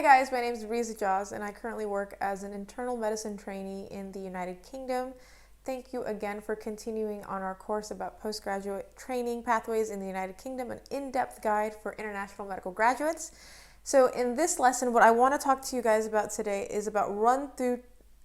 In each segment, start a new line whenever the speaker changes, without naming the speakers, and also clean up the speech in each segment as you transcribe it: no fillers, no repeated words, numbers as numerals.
Hey guys, my name is Ibreez Ajaz and I currently work as an internal medicine trainee in the United Kingdom. Thank you again for continuing on our course about postgraduate training pathways in the United Kingdom, an in-depth guide for international medical graduates. So in this lesson, what I want to talk to you guys about today is about run-through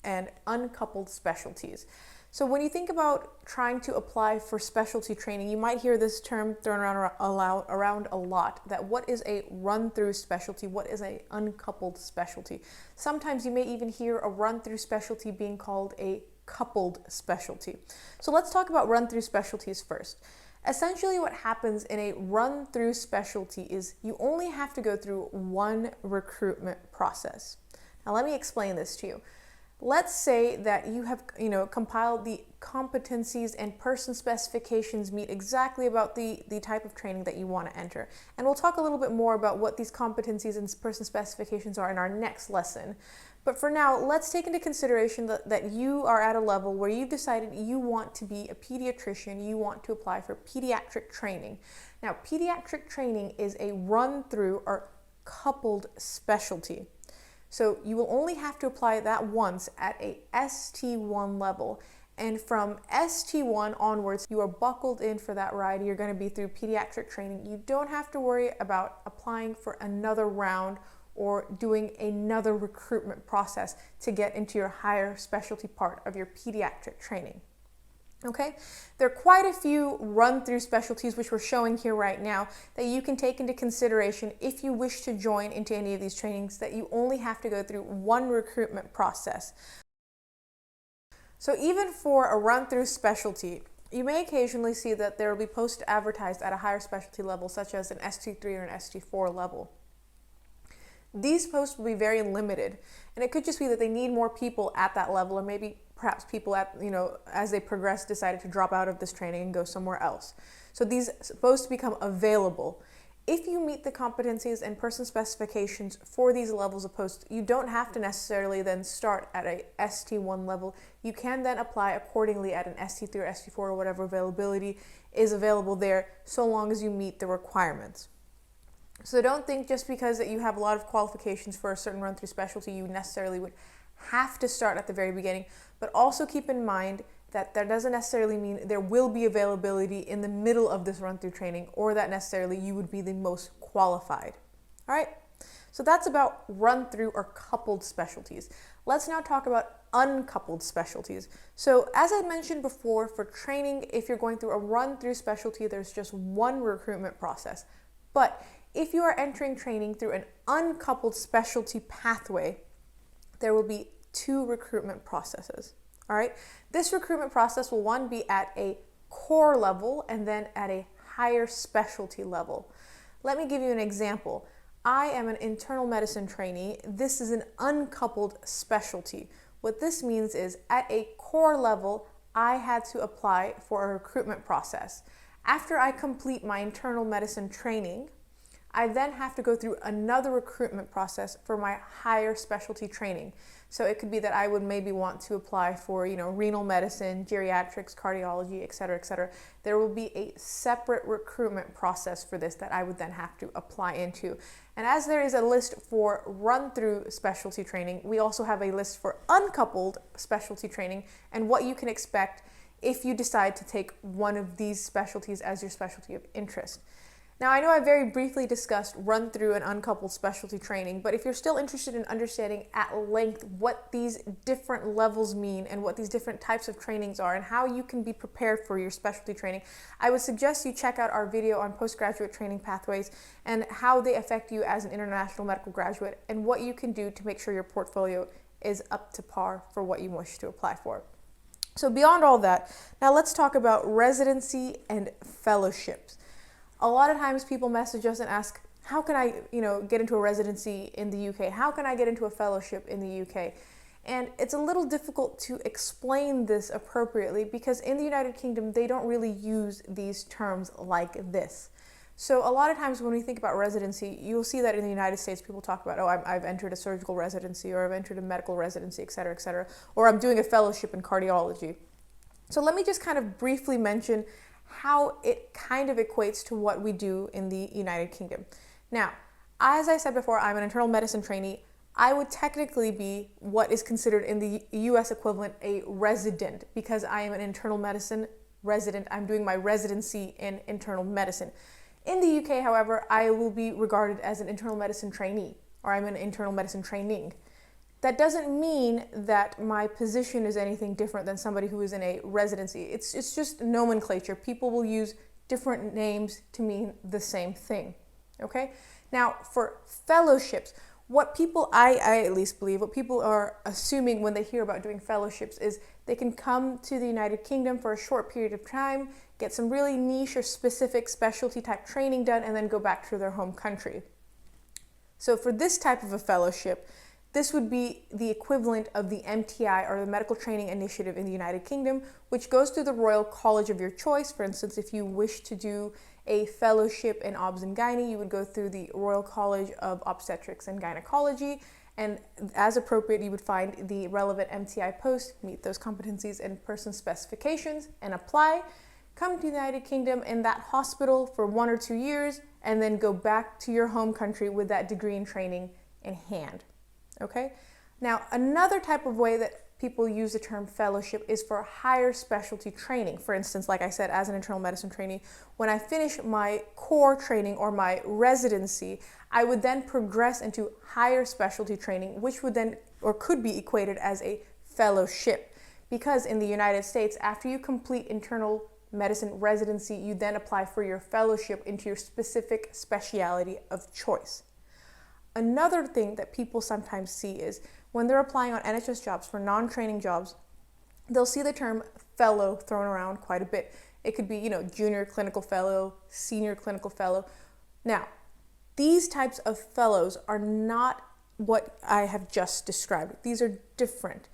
and uncoupled specialties. So when you think about trying to apply for specialty training, you might hear this term thrown around a lot, that what is a run-through specialty, what is an uncoupled specialty. Sometimes you may even hear a run-through specialty being called a coupled specialty. So let's talk about run-through specialties first. Essentially what happens in a run-through specialty is you only have to go through one recruitment process. Now let me explain this to you. Let's say that you have compiled the competencies and person specifications meet exactly about the type of training that you want to enter. And we'll talk a little bit more about what these competencies and person specifications are in our next lesson. But for now, let's take into consideration that you are at a level where you've decided you want to be a pediatrician, you want to apply for pediatric training. Now, pediatric training is a run-through or coupled specialty. So you will only have to apply that once at a ST1 level. And from ST1 onwards, you are buckled in for that ride. You're going to be through pediatric training. You don't have to worry about applying for another round or doing another recruitment process to get into your higher specialty part of your pediatric training. Okay, there are quite a few run-through specialties which we're showing here right now that you can take into consideration if you wish to join into any of these trainings, that you only have to go through one recruitment process. So even for a run-through specialty, you may occasionally see that there will be posts advertised at a higher specialty level, such as an ST3 or an ST4 level. These posts will be very limited, and it could just be that they need more people at that level, or maybe perhaps people at, as they progress, decided to drop out of this training and go somewhere else. So these are supposed to become available. If you meet the competencies and person specifications for these levels of posts, you don't have to necessarily then start at a ST1 level. You can then apply accordingly at an ST3 or ST4 or whatever availability is available there, so long as you meet the requirements. So don't think just because that you have a lot of qualifications for a certain run-through specialty, you necessarily would have to start at the very beginning, but also keep in mind that that doesn't necessarily mean there will be availability in the middle of this run-through training, or that necessarily you would be the most qualified. All right, so that's about run-through or coupled specialties. Let's now talk about uncoupled specialties. So as I mentioned before, for training, if you're going through a run-through specialty, there's just one recruitment process. But if you are entering training through an uncoupled specialty pathway, there will be two recruitment processes. All right, this recruitment process will be at a core level and then at a higher specialty level. Let me give you an example. I am an internal medicine trainee. This is an uncoupled specialty. What this means is at a core level, I had to apply for a recruitment process. After I complete my internal medicine training, I then have to go through another recruitment process for my higher specialty training. So it could be that I would maybe want to apply for, renal medicine, geriatrics, cardiology, et cetera. There will be a separate recruitment process for this that I would then have to apply into. And as there is a list for run-through specialty training, we also have a list for uncoupled specialty training and what you can expect if you decide to take one of these specialties as your specialty of interest. Now, I know I very briefly discussed run-through and uncoupled specialty training, but if you're still interested in understanding at length what these different levels mean and what these different types of trainings are and how you can be prepared for your specialty training, I would suggest you check out our video on postgraduate training pathways and how they affect you as an international medical graduate and what you can do to make sure your portfolio is up to par for what you wish to apply for. So beyond all that, now let's talk about residency and fellowships. A lot of times people message us and ask, how can I, get into a residency in the UK? How can I get into a fellowship in the UK? And it's a little difficult to explain this appropriately because in the United Kingdom, they don't really use these terms like this. So a lot of times when we think about residency, you'll see that in the United States, people talk about, oh, I've entered a surgical residency, or I've entered a medical residency, et cetera, or I'm doing a fellowship in cardiology. So let me just kind of briefly mention how it kind of equates to what we do in the United Kingdom. Now, as I said before, I'm an internal medicine trainee. I would technically be what is considered in the US equivalent a resident, because I am an internal medicine resident. I'm doing my residency in internal medicine. In the UK, however, I will be regarded as an internal medicine trainee, or I'm an internal medicine training. That doesn't mean that my position is anything different than somebody who is in a residency. It's just nomenclature. People will use different names to mean the same thing, okay? Now, for fellowships, what people, I at least believe, what people are assuming when they hear about doing fellowships is they can come to the United Kingdom for a short period of time, get some really niche or specific specialty type training done, and then go back to their home country. So for this type of a fellowship, this would be the equivalent of the MTI, or the Medical Training Initiative in the United Kingdom, which goes through the Royal College of your choice. For instance, if you wish to do a fellowship in obs and gynae, you would go through the Royal College of Obstetrics and Gynecology, and as appropriate, you would find the relevant MTI post, meet those competencies and person specifications, and apply. Come to the United Kingdom in that hospital for 1 or 2 years, and then go back to your home country with that degree and training in hand. Okay? Now, another type of way that people use the term fellowship is for higher specialty training. For instance, like I said, as an internal medicine trainee, when I finish my core training or my residency, I would then progress into higher specialty training, which would then, or could be equated as a fellowship. Because in the United States, after you complete internal medicine residency, you then apply for your fellowship into your specific specialty of choice. Another thing that people sometimes see is when they're applying on NHS jobs for non-training jobs, they'll see the term fellow thrown around quite a bit. It could be, junior clinical fellow, senior clinical fellow. Now, these types of fellows are not what I have just described. These are different.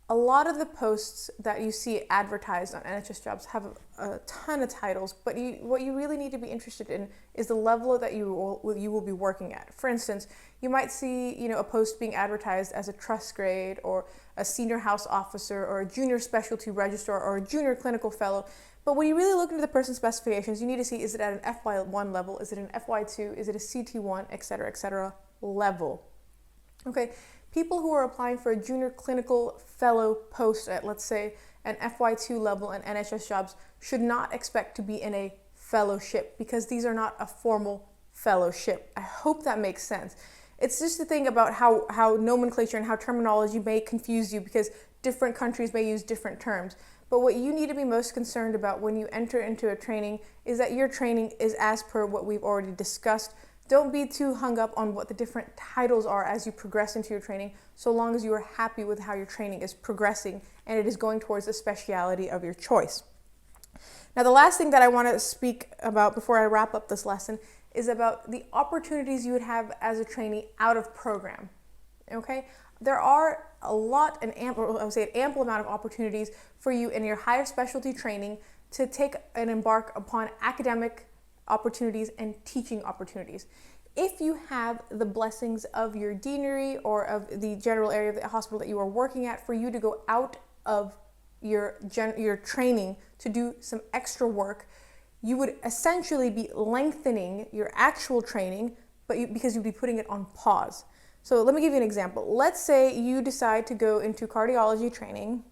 A lot of the posts that you see advertised on NHS jobs have a ton of titles, but what you really need to be interested in is the level that you will be working at. For instance, you might see a post being advertised as a trust grade, or a senior house officer, or a junior specialty registrar, or a junior clinical fellow. But when you really look into the person's specifications, you need to see, is it at an FY1 level, is it an FY2, is it a CT1, etc., level. Okay. People who are applying for a junior clinical fellow post at, let's say, an FY2 level in NHS jobs should not expect to be in a fellowship, because these are not a formal fellowship. I hope that makes sense. It's just the thing about how nomenclature and how terminology may confuse you, because different countries may use different terms. But what you need to be most concerned about when you enter into a training is that your training is as per what we've already discussed. Don't be too hung up on what the different titles are as you progress into your training, so long as you are happy with how your training is progressing and it is going towards the specialty of your choice. Now, the last thing that I want to speak about before I wrap up this lesson is about the opportunities you would have as a trainee out of program. Okay? There are an ample amount of opportunities for you in your higher specialty training to take and embark upon academic opportunities and teaching opportunities. If you have the blessings of your deanery or of the general area of the hospital that you are working at, for you to go out of your training to do some extra work, you would essentially be lengthening your actual training, because you'd be putting it on pause. So let me give you an example. Let's say you decide to go into cardiology training.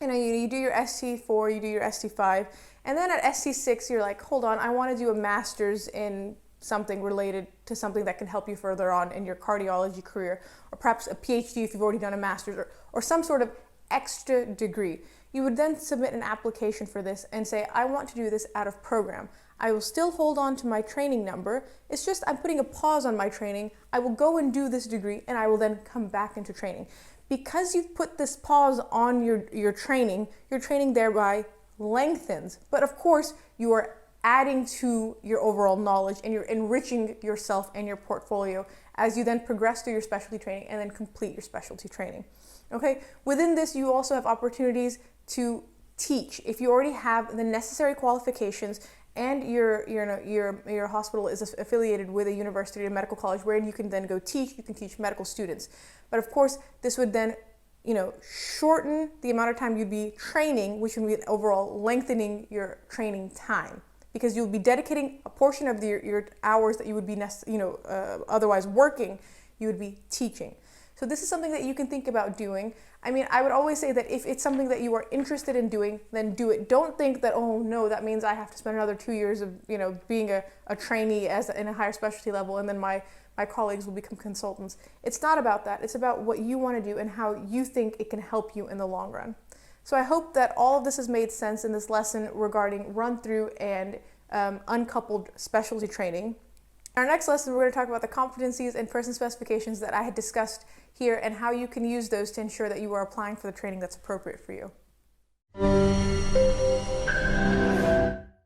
You do your ST4, you do your ST5, and then at ST6 you're like, hold on, I want to do a master's in something related to something that can help you further on in your cardiology career, or perhaps a PhD if you've already done a master's, or some sort of extra degree. You would then submit an application for this and say, I want to do this out of program. I will still hold on to my training number. It's just I'm putting a pause on my training. I will go and do this degree, and I will then come back into training. Because you've put this pause on your training thereby lengthens. But of course, you are adding to your overall knowledge, and you're enriching yourself and your portfolio as you then progress through your specialty training and then complete your specialty training. Okay, within this, you also have opportunities to teach. If you already have the necessary qualifications and your hospital is affiliated with a university or medical college where you can then go teach, you can teach medical students. But of course, this would then shorten the amount of time you'd be training, which would be overall lengthening your training time, because you'll be dedicating a portion of your hours that you would be otherwise working, you would be teaching. So this is something that you can think about doing. I mean, I would always say that if it's something that you are interested in doing, then do it. Don't think that, oh no, that means I have to spend another 2 years of, being a trainee in a higher specialty level, and then my colleagues will become consultants. It's not about that. It's about what you want to do and how you think it can help you in the long run. So I hope that all of this has made sense in this lesson regarding run-through and uncoupled specialty training. In our next lesson, we're going to talk about the competencies and person specifications that I had discussed here and how you can use those to ensure that you are applying for the training that's appropriate for you.